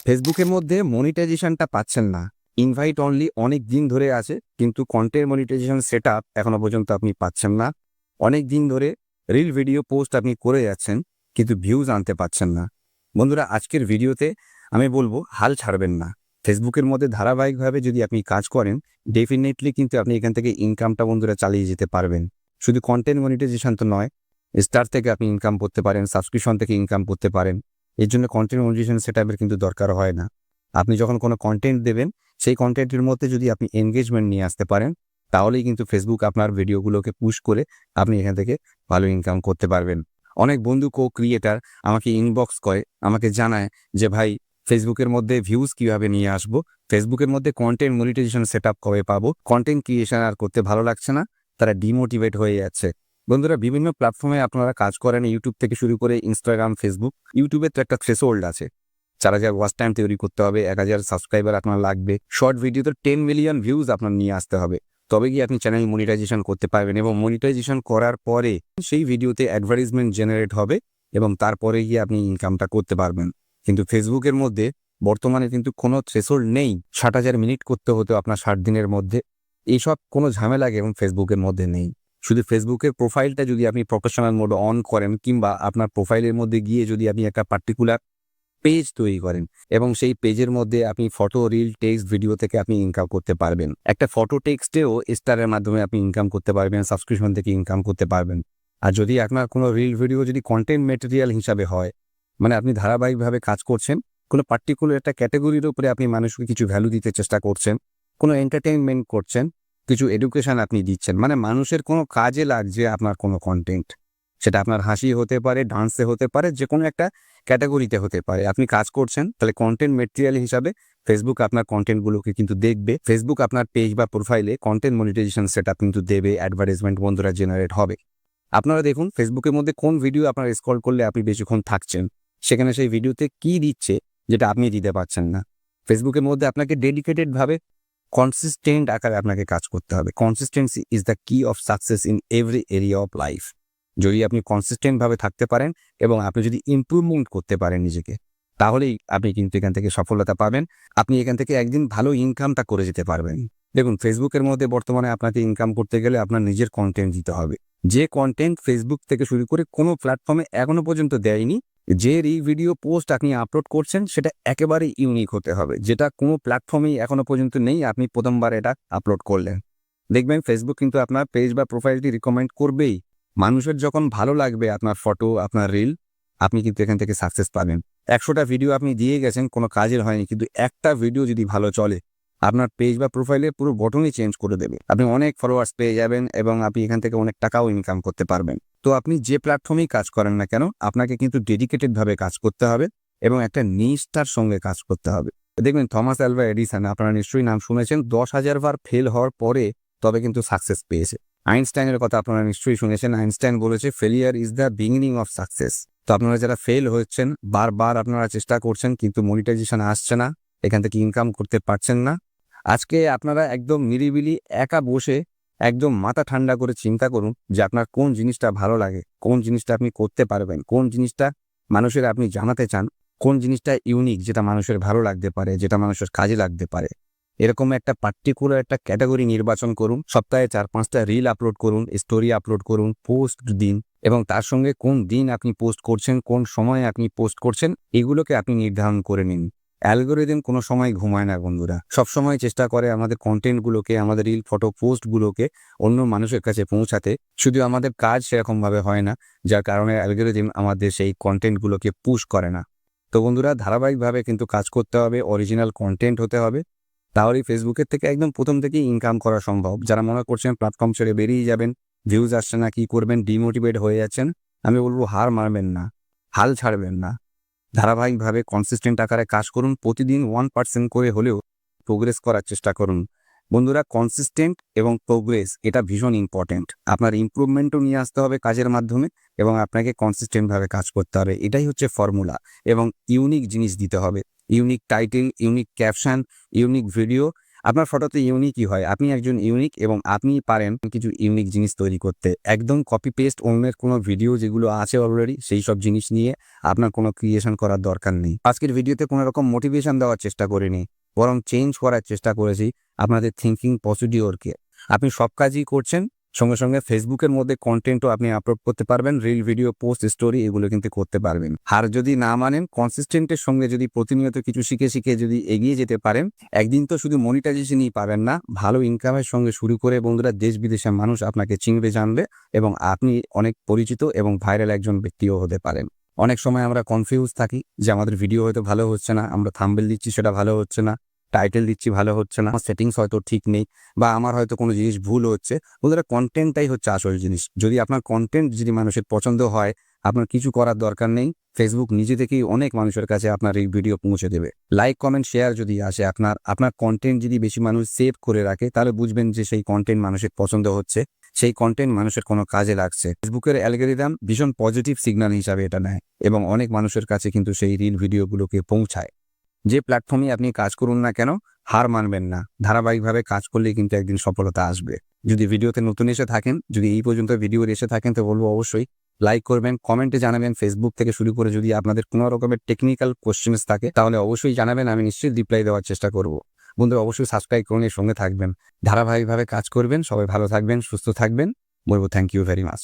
ফেসবুকের মধ্যে মনিটাইজেশনটা পাচ্ছেন না। ইনভাইট অনলি অনেক দিন ধরে আছে, কিন্তু কন্টেন্ট মনিটাইজেশন সেটআপ এখনো পর্যন্ত আপনি পাচ্ছেন না। অনেক দিন ধরে রিল ভিডিও পোস্ট আপনি করে যাচ্ছেন, কিন্তু ভিউজ আনতে পারছেন না। বন্ধুরা, আজকের ভিডিওতে আমি বলবো হাল ছাড়বেন না। ফেসবুকের মধ্যে ধারাবাহিকভাবে যদি আপনি কাজ করেন, ডেফিনেটলি কিন্তু আপনি এখান থেকে ইনকামটা বন্ধুরা চালিয়ে যেতে পারবেন। শুধু কন্টেন্ট মনিটাইজেশন তো নয়, স্টার থেকে আপনি ইনকাম করতে পারেন, সাবস্ক্রিপশন থেকে ইনকাম করতে পারেন। এর জন্য কন্টেন্ট মনিটাইজেশন সেটআপের কিন্তু দরকার হয় না। আপনি যখন কোনো কন্টেন্ট দেবেন, সেই কন্টেন্টের মধ্যে যদি আপনি এনগেজমেন্ট নিয়ে আসতে পারেন, তাহলেই কিন্তু ফেসবুক আপনার ভিডিওগুলোকে পুশ করে আপনি এখান থেকে ভালো ইনকাম করতে পারবেন। অনেক বন্ধু ক্রিয়েটার আমাকে ইনবক্স করে, আমাকে জানায় যে ভাই, ফেসবুকের মধ্যে ভিউজ কিভাবে নিয়ে আসবো, ফেসবুকের মধ্যে কন্টেন্ট মনিটাইজেশন সেটআপ কবে পাবো, কন্টেন্ট ক্রিয়েশন আর করতে ভালো লাগছে না, তারা ডিমোটিভেট হয়ে যাচ্ছে। বন্ধুরা, বিভিন্ন প্ল্যাটফর্মে আপনারা কাজ করেন, ইউটিউব থেকে শুরু করে ইনস্টাগ্রাম, ফেসবুক। ইউটিউবের তো একটা থ্রেশহোল্ড আছে, 4,000 ওয়াচ টাইম তৈরি করতে হবে, 1,000 সাবস্ক্রাইবার আপনার লাগবে, শর্ট ভিডিওতে 10 মিলিয়ন ভিউজ আপনার নিয়ে আসতে হবে, তবে গিয়ে আপনি চ্যানেল মনিটাইজেশন করতে পারবেন। এবং মনিটাইজেশন করার পরে সেই ভিডিওতে অ্যাডভার্টাইজমেন্ট জেনারেট হবে এবং তারপরে গিয়ে আপনি ইনকামটা করতে পারবেন। কিন্তু ফেসবুকের মধ্যে বর্তমানে কিন্তু কোনো থ্রেশহোল্ড নেই। 60,000 মিনিট করতে হতো আপনার 60 দিনের মধ্যে। এইসব কোনো ঝামেলা এবং ফেসবুকের মধ্যে নেই। শুধু ফেসবুকের প্রোফাইলটা যদি আপনি প্রফেশনাল মোড অন করেন, কিংবা আপনার প্রোফাইলের মধ্যে গিয়ে যদি আপনি একটা পার্টিকুলার পেজ তৈরি করেন এবং সেই পেজের মধ্যে আপনি ফটো, রিল, টেক্সট, ভিডিও থেকে আপনি ইনকাম করতে পারবেন। একটা ফটো টেক্সটেও স্টারের মাধ্যমে আপনি ইনকাম করতে পারবেন, সাবস্ক্রিপশন থেকে ইনকাম করতে পারবেন। আর যদি আপনার কোনো রিল ভিডিও যদি কন্টেন্ট ম্যাটেরিয়াল হিসাবে হয়, মানে আপনি ধারাবাহিকভাবে কাজ করছেন, কোনো পার্টিকুলার একটা ক্যাটাগরির উপরে আপনি মানুষকে কিছু ভ্যালু দিতে চেষ্টা করছেন, কোনো এন্টারটেইনমেন্ট করছেন, কিছু এডুকেশন আপনি দিচ্ছেন, মানে মানুষের কোনো কাজে লাগছে আপনার কোনো কন্টেন্ট, সেটা আপনার হাসি হতে পারে, ডান্সে হতে পারে, যে কোনো একটা ক্যাটাগরিতে হতে পারে, আপনি কাজ করছেন, তাহলে কন্টেন্ট ম্যাটেরিয়াল হিসাবে ফেসবুক আপনার কন্টেন্টগুলোকে কিন্তু দেখবে। ফেসবুক আপনার পেজ বা প্রোফাইলে কন্টেন্ট মনিটাইজেশন সেটআপ কিন্তু দেবে, অ্যাডভার্টাইজমেন্ট বন্ধুরা জেনারেট হবে। আপনারা দেখুন ফেসবুকের মধ্যে কোন ভিডিও আপনারা স্ক্রল করলে আপনি বেশিক্ষণ থাকছেন, সেখানে সেই ভিডিওতে কি দিচ্ছে যেটা আপনি দিতে পারছেন না। ফেসবুকের মধ্যে আপনাকে ডেডিকেটেড ভাবে কনসিস্টেন্ট আকারে আপনাকে কাজ করতে হবে। কনসিস্টেন্সি ইজ দ্য কি of success in every area of life. যদি আপনি কনসিস্টেন্ট ভাবে থাকতে পারেন এবং আপনি যদি ইমপ্রুভমেন্ট করতে পারেন নিজেকে, তাহলেই আপনি কিন্তু এখান থেকে সফলতা পাবেন। আপনি এখান থেকে একদিন ভালো ইনকামটা করে যেতে পারবেন। দেখুন, ফেসবুকের মধ্যে বর্তমানে আপনাকে ইনকাম করতে গেলে আপনার নিজের কন্টেন্ট দিতে হবে। যে কন্টেন্ট ফেসবুক থেকে শুরু করে কোনো প্ল্যাটফর্মে এখনো পর্যন্ত দেয়নি। যে ভিডিও পোস্ট আপনি আপলোড করছেন সেটা একেবারে ইউনিক হতে হবে, যেটা কোনো প্ল্যাটফর্মেই এখনো পর্যন্ত নেই। আপনি প্রথমবার এটা আপলোড করলেন, দেখবেন ফেসবুক কিন্তু আপনার পেজ বা প্রোফাইলটি রিকমেন্ড করবেই। মানুষের যখন ভালো লাগবে আপনার ফটো, আপনার রিল, আপনি কিন্তু এখান থেকে সাকসেস পাবেন। 100টা ভিডিও আপনি দিয়ে গেছেন, কোনো কাজের হয়নি, কিন্তু একটা ভিডিও যদি ভালো চলে, আপনার পেজ বা প্রোফাইলে পুরো বটনই চেঞ্জ করে দেবে। আপনি অনেক ফলোয়ার্স পেয়ে যাবেন এবং আপনি এখান থেকে অনেক টাকাও ইনকাম করতে পারবেন। তো আপনি যে প্ল্যাটফর্মেই কাজ করেন না কেন, আপনাকে কিন্তু ডেডিকেটেড ভাবে কাজ করতে হবে এবং একটা নিষ্ঠার সঙ্গে কাজ করতে হবে। দেখবেন থমাস আলভা এডিসন, আপনারা নিশ্চয়ই নাম শুনেছেন, 10,000 বার ফেল হওয়ার পরে তবে কিন্তু সাকসেস পেয়েছে। আইনস্টাইনের কথা আপনারা নিশ্চয়ই শুনেছেন, আইনস্টাইন বলেছে failure is the beginning of success. তো আপনারা যারা ফেল হচ্ছেন, বারবার আপনারা চেষ্টা করছেন কিন্তু মনিটাইজেশন আসছে না, এখান থেকে ইনকাম করতে পারছেন না, আজকে আপনারা একদম নিরিবিলি একা বসে একদম মাথা ঠান্ডা করে চিন্তা করুন যে আপনার কোন জিনিসটা ভালো লাগে, কোন জিনিসটা আপনি করতে পারবেন, কোন জিনিসটা মানুষের আপনি জানাতে চান, কোন জিনিসটা ইউনিক, যেটা মানুষের ভালো লাগতে পারে, যেটা মানুষের কাজে লাগতে পারে। এরকম একটা পার্টিকুলার একটা ক্যাটাগরি নির্বাচন করুন, সপ্তাহে 4-5টা রিল আপলোড করুন, স্টোরি আপলোড করুন, পোস্ট দিন, এবং তার সঙ্গে কোন দিন আপনি পোস্ট করছেন, কোন সময়ে আপনি পোস্ট করছেন, এগুলোকে আপনি নির্ধারণ করে নিন। অ্যালগোরিদম কোনো সময় ঘুমায় না বন্ধুরা, সবসময় চেষ্টা করে আমাদের কন্টেন্টগুলোকে, আমাদের রিল, ফটো, পোস্টগুলোকে অন্য মানুষের কাছে পৌঁছাতে। শুধু আমাদের কাজ সেরকমভাবে হয় না, যার কারণে অ্যালগোরিদম আমাদের সেই কন্টেন্টগুলোকে পুশ করে না। তো বন্ধুরা, ধারাবাহিকভাবে কিন্তু কাজ করতে হবে, অরিজিনাল কন্টেন্ট হতে হবে, তাহলেই ফেসবুকের থেকে একদম প্রথম থেকেই ইনকাম করা সম্ভব। যারা মনে করছেন প্ল্যাটফর্ম ছেড়ে বেরিয়ে যাবেন, ভিউজ আসছে না, কি করবেন, ডিমোটিভেট হয়ে যাচ্ছেন, আমি বলবো হার মারবেন না, হাল ছাড়বেন না। ধারাবাহিকভাবে কনসিস্টেন্ট আকারে কাজ করুন, প্রতিদিন 1% করে হলেও প্রোগ্রেস করার চেষ্টা করুন। বন্ধুরা, কনসিস্টেন্ট এবং প্রোগ্রেস এটা ভীষণ ইম্পর্টেন্ট। আপনার ইমপ্রুভমেন্টও নিয়ে আসতে হবে কাজের মাধ্যমে এবং আপনাকে কনসিস্টেন্টভাবে কাজ করতে হবে, এটাই হচ্ছে ফর্মুলা। এবং ইউনিক জিনিস দিতে হবে, unique title, unique caption, unique video, আপনার ফটোতে ইউনিকই হয়, আপনি একজন ইউনিক এবং আপনি পারেন কিছু ইউনিক জিনিস তৈরি করতে। একদম কপি পেস্ট অন্যের কোনো ভিডিও যেগুলো আছে অলরেডি সেই সব জিনিস নিয়ে আপনার কোনো ক্রিয়েশন করার দরকার নেই। আজকের ভিডিওতে কোনো রকম মোটিভেশন দেওয়ার চেষ্টা করিনি, বরং চেঞ্জ করার চেষ্টা করেছি আপনাদের থিঙ্কিং প্রসিডিওরকে। আপনি সব কাজই করছেন, সঙ্গে সঙ্গে ফেসবুকের মধ্যে কন্টেন্টও আপনি আপলোড করতে পারবেন, রিল ভিডিও, পোস্ট, স্টোরি এগুলো কিন্তু করতে পারবেন। আর যদি না মানেন, কনসিস্টেন্টের সঙ্গে যদি প্রতিনিয়ত কিছু শিখে শিখে যদি এগিয়ে যেতে পারেন, একদিন তো শুধু মনিটাইজেশনই পাবেন না, ভালো ইনকামের সঙ্গে শুরু করে বন্ধুরা দেশ বিদেশের মানুষ আপনাকে চিনবে, জানবে এবং আপনি অনেক পরিচিত এবং ভাইরাল একজন ব্যক্তিও হতে পারেন। অনেক সময় আমরা কনফিউজ থাকি যে আমাদের ভিডিও হয়তো ভালো হচ্ছে না, আমরা থাম্বনেল দিচ্ছি সেটা ভালো হচ্ছে না, টাইটেল দিচ্ছি ভালো হচ্ছে না, সেটিংস হয়তো ঠিক নেই, বা আমার হয়তো কোনো জিনিস ভুল হচ্ছে। বন্ধুরা কন্টেন্টটাই হচ্ছে আসল জিনিস। যদি আপনার কন্টেন্ট যদি মানুষের পছন্দ হয়, আপনার কিছু করার দরকার নেই, ফেসবুক নিজে থেকেই অনেক মানুষের কাছে আপনার এই ভিডিও পৌঁছে দেবে। লাইক, কমেন্ট, শেয়ার যদি আসে, আপনার কন্টেন্ট যদি বেশি মানুষ সেভ করে রাখে, তাহলে বুঝবেন যে সেই কন্টেন্ট মানুষের পছন্দ হচ্ছে, সেই কন্টেন্ট মানুষের কোনো কাজে লাগছে। ফেসবুকের অ্যালগরিদম ভীষণ পজিটিভ সিগন্যাল হিসাবে এটা নেয় এবং অনেক মানুষের কাছে কিন্তু সেই রিল ভিডিওগুলোকে পৌঁছায়। যে প্ল্যাটফর্মে আপনি কাজ করুন না কেন, হার মানবেন না, ধারাবাহিকভাবে কাজ করলে কিন্তু একদিন সফলতা আসবে। যদি ভিডিওতে নতুন এসে থাকেন, যদি এই পর্যন্ত ভিডিও এসে থাকেন, তো বলবো অবশ্যই লাইক করবেন, কমেন্টে জানাবেন। ফেসবুক থেকে শুরু করে যদি আপনাদের কোনো রকমের টেকনিক্যাল কোশ্চেন্স থাকে তাহলে অবশ্যই জানাবেন, আমি নিশ্চয়ই রিপ্লাই দেওয়ার চেষ্টা করব। বন্ধুরা অবশ্যই সাবস্ক্রাইব করুন, এর সঙ্গে থাকবেন, ধারাবাহিকভাবে কাজ করবেন। সবাই ভালো থাকবেন, সুস্থ থাকবেন। বলবো থ্যাংক ইউ ভেরি মাচ।